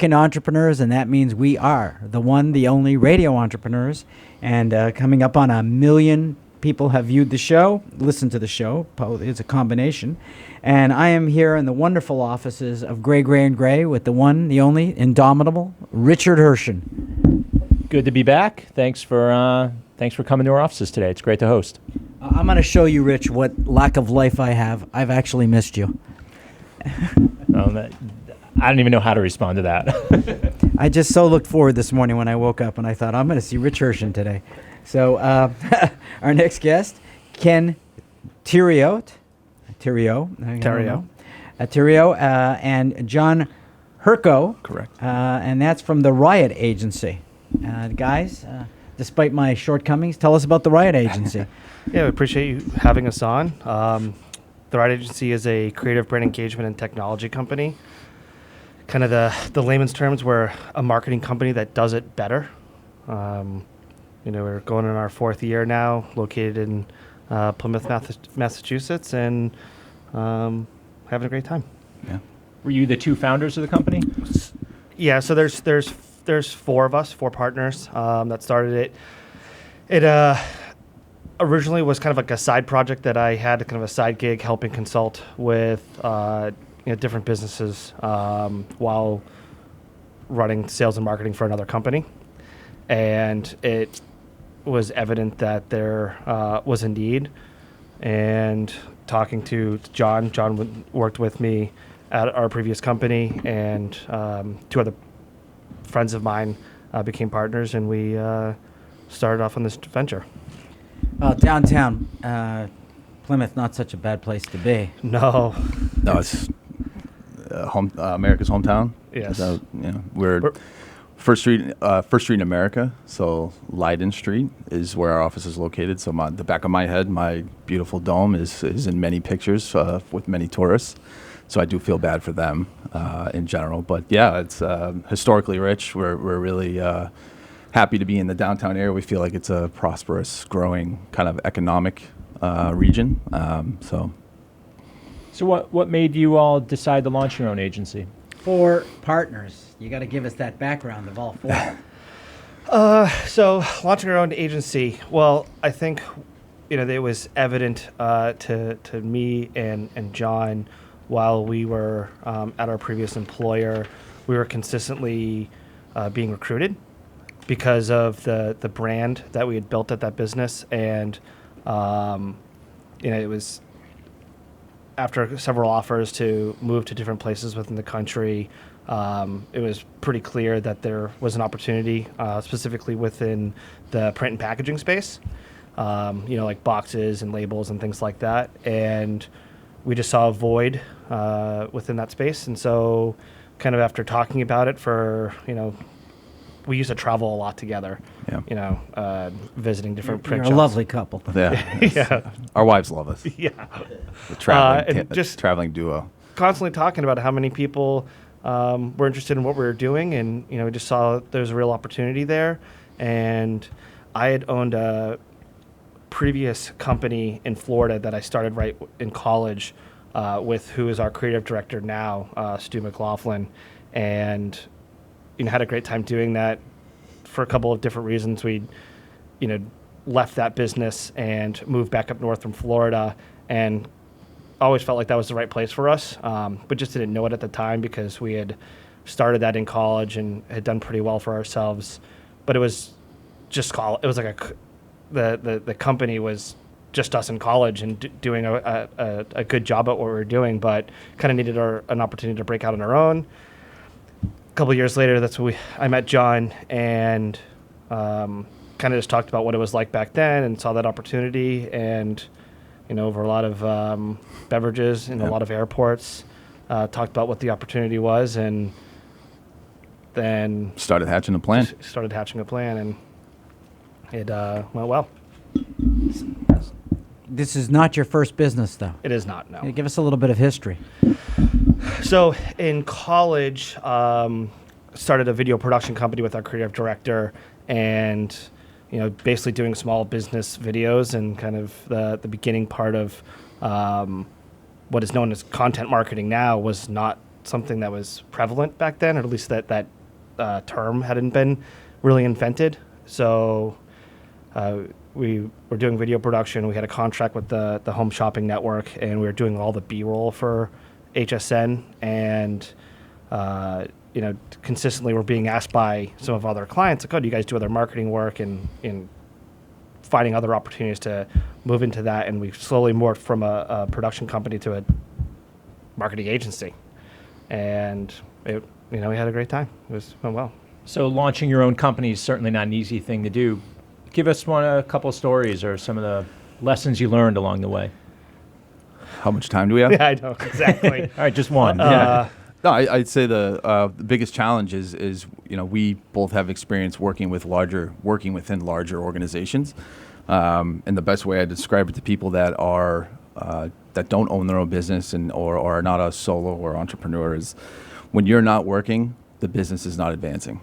talking entrepreneurs, and that means we are the one, the only radio entrepreneurs. And coming up on 1 million people have viewed the show, listened to the show. It's a combination. And I am here in the wonderful offices of Gray, Gray, and Gray with the one, the only, indomitable Richard Hirschen. Good to be back. Thanks for coming to our offices today. It's great to host. I'm going to show you, Rich, what lack of life I have. I've actually missed you. I don't even know how to respond to that. I just so looked forward this morning when I woke up, and I thought, I'm going to see Rich Hirschen today. So our next guest, Ken Theriot, and John Hirko. Correct. And that's from the Riot Agency. Guys, despite my shortcomings, tell us about the Riot Agency. Yeah, we appreciate you having us on. The Riot Agency is a creative brand engagement and technology company. Kind of the layman's terms, we're a marketing company that does it better. We're going in our 4th year now, located in Plymouth, Massachusetts, and having a great time. Yeah. Were you the 2 founders of the company? Yeah, so there's 4 of us, 4 partners that started it. It originally was kind of like a side project that I had, kind of a side gig helping consult with different businesses while running sales and marketing for another company. And it was evident that there was a need. And talking to John worked with me at our previous company, and 2 other friends of mine became partners, and we started off on this venture. Well, downtown Plymouth, not such a bad place to be. No, it's America's hometown. Yes. So, we're First Street in America. So Leiden Street is where our office is located. So the back of my head, my beautiful dome is in many pictures with many tourists. So I do feel bad for them in general. But yeah, it's historically rich. We're really happy to be in the downtown area. We feel like it's a prosperous, growing kind of economic region. So what made you all decide to launch your own agency? 4 partners. You got to give us that background of all 4. So launching our own agency, well, I think it was evident to me and John while we were at our previous employer, we were consistently being recruited because of the brand that we had built at that business. And it was after several offers to move to different places within the country, it was pretty clear that there was an opportunity, specifically within the print and packaging space, like boxes and labels and things like that. And we just saw a void within that space. And so kind of after talking about it for, we used to travel a lot together, visiting different print You're shops. A lovely couple. Yeah. Yeah. Our wives love us. Yeah. The traveling, and just traveling duo. Constantly talking about how many people were interested in what we were doing, and we just saw there was a real opportunity there. And I had owned a previous company in Florida that I started right in college with who is our creative director now, Stu McLaughlin, and had a great time doing that. For a couple of different reasons, we left that business and moved back up north from Florida, and always felt like that was the right place for us, but just didn't know it at the time because we had started that in college and had done pretty well for ourselves. But it was just it was like the company was just us in college and doing a good job at what we were doing, but kind of needed an opportunity to break out on our own. A couple of years later, that's when I met John and kind of just talked about what it was like back then and saw that opportunity, and over a lot of beverages in a lot of airports, talked about what the opportunity was, and then started hatching a plan. And it went well. This is not your first business, though. It is not, no. Give us a little bit of history. So in college, started a video production company with our creative director, and basically doing small business videos, and kind of the beginning part of what is known as content marketing now was not something that was prevalent back then, or at least that term hadn't been really invented. So we were doing video production. We had a contract with the Home Shopping Network, and we were doing all the B-roll for HSN. And consistently we're being asked by some of our other clients, like, "Oh, do you guys do other marketing work?" And finding other opportunities to move into that. And we slowly morphed from a production company to a marketing agency. And we had a great time. It went well. So launching your own company is certainly not an easy thing to do. Give us a couple of stories or some of the lessons you learned along the way. How much time do we have? Yeah, I know, exactly. All right, just one. No, I'd say the biggest challenge is we both have experience working within larger organizations, and the best way I describe it to people that are that don't own their own business or are not a solo or entrepreneur is when you're not working, the business is not advancing.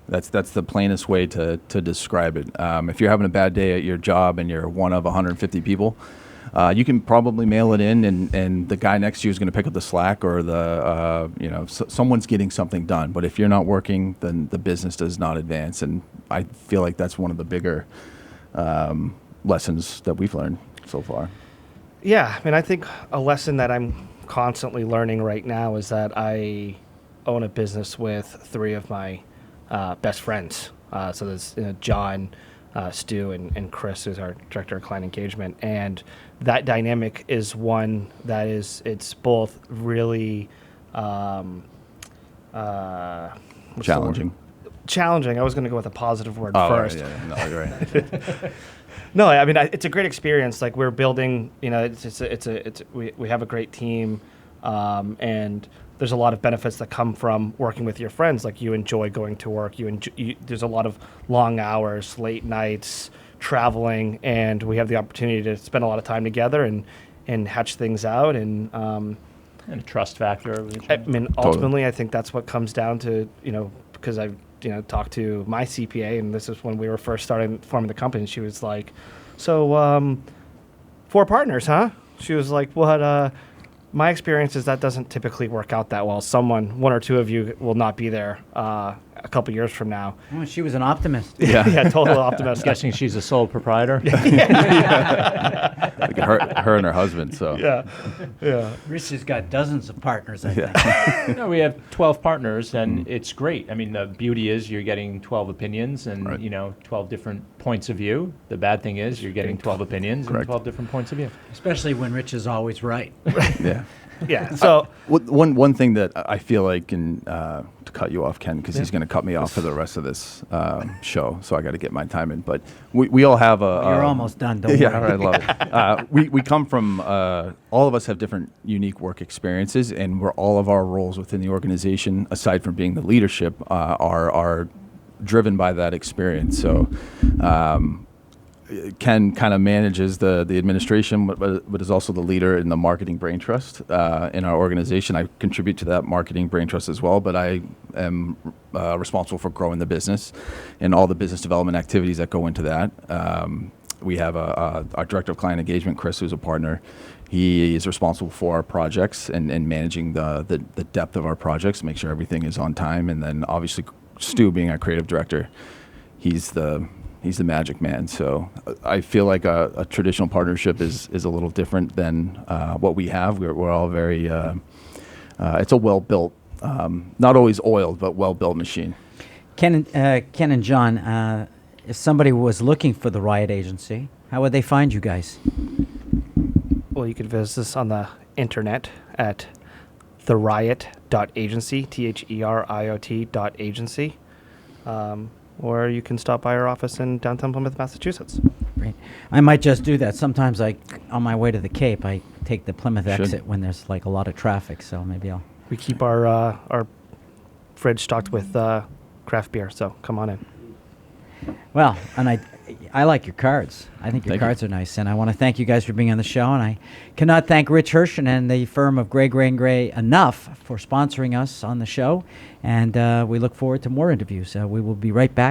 That's the plainest way to describe it. If you're having a bad day at your job and you're one of 150 people, you can probably mail it in, and the guy next to you is going to pick up the slack, or someone's getting something done. But if you're not working, then the business does not advance. And I feel like that's one of the bigger lessons that we've learned so far. Yeah, I mean, I think a lesson that I'm constantly learning right now is that I own a business with 3 of my best friends. So there's John, Stu, and Chris, who's our director of client engagement, and that dynamic is one that it's both really Challenging. Challenging. I was going to go with a positive word first. Right, yeah. No, you're right. No, I mean it's a great experience. Like, we're building, we have a great team, and there's a lot of benefits that come from working with your friends. Like, you enjoy going to work. There's a lot of long hours, late nights, traveling, and we have the opportunity to spend a lot of time together and hatch things out. And a trust factor. I mean, ultimately, I think that's what comes down to, because I've talked to my CPA, and this is when we were first forming the company. And she was like, "So, 4 partners, huh?" She was like, "What?" My experience is that doesn't typically work out that well. 1 or 2 of you will not be there a couple years from now. Oh, she was an optimist. Yeah, total optimist. Guessing she's a sole proprietor. Like her and her husband. So Yeah. Rich has got dozens of partners, I think. No, we have 12 partners, and it's great. I mean, the beauty is you're getting 12 opinions and, Right. 12 different points of view. The bad thing is you're getting 12 opinions and Correct. 12 different points of view. Especially when Rich is always right. yeah. Yeah. So One thing that I feel like, and to cut you off, Ken, because he's going to cut me off for the rest of this show, so I got to get my time in. But we all have a. You're almost done. Don't Yeah, worry. I love it. We come from all of us have different unique work experiences, and all of our roles within the organization, aside from being the leadership, are driven by that experience. So. Ken kind of manages the administration, but is also the leader in the marketing brain trust in our organization. I contribute to that marketing brain trust as well, but I am responsible for growing the business and all the business development activities that go into that. We have our director of client engagement, Chris, who's a partner. He is responsible for our projects and managing the depth of our projects, make sure everything is on time. And then obviously Stu, being our creative director, he's the magic man. So I feel like a traditional partnership is a little different than what we have. We're all very, it's a well-built, not always oiled, but well-built machine. Ken and John, if somebody was looking for the Riot Agency, how would they find you guys? Well, you could visit us on the internet at theriot.agency, THERIOT.agency. Or you can stop by our office in downtown Plymouth, Massachusetts. Great. I might just do that. Sometimes on my way to the Cape, I take the Plymouth exit when there's like a lot of traffic. So maybe I'll. We keep our fridge stocked with craft beer, so come on in. Well, and I like your cards. I think your Thank you. cards are nice, and I want to thank you guys for being on the show. And I cannot thank Rich Hirschen and the firm of Gray & enough for sponsoring us on the show. And we look forward to more interviews. We will be right back.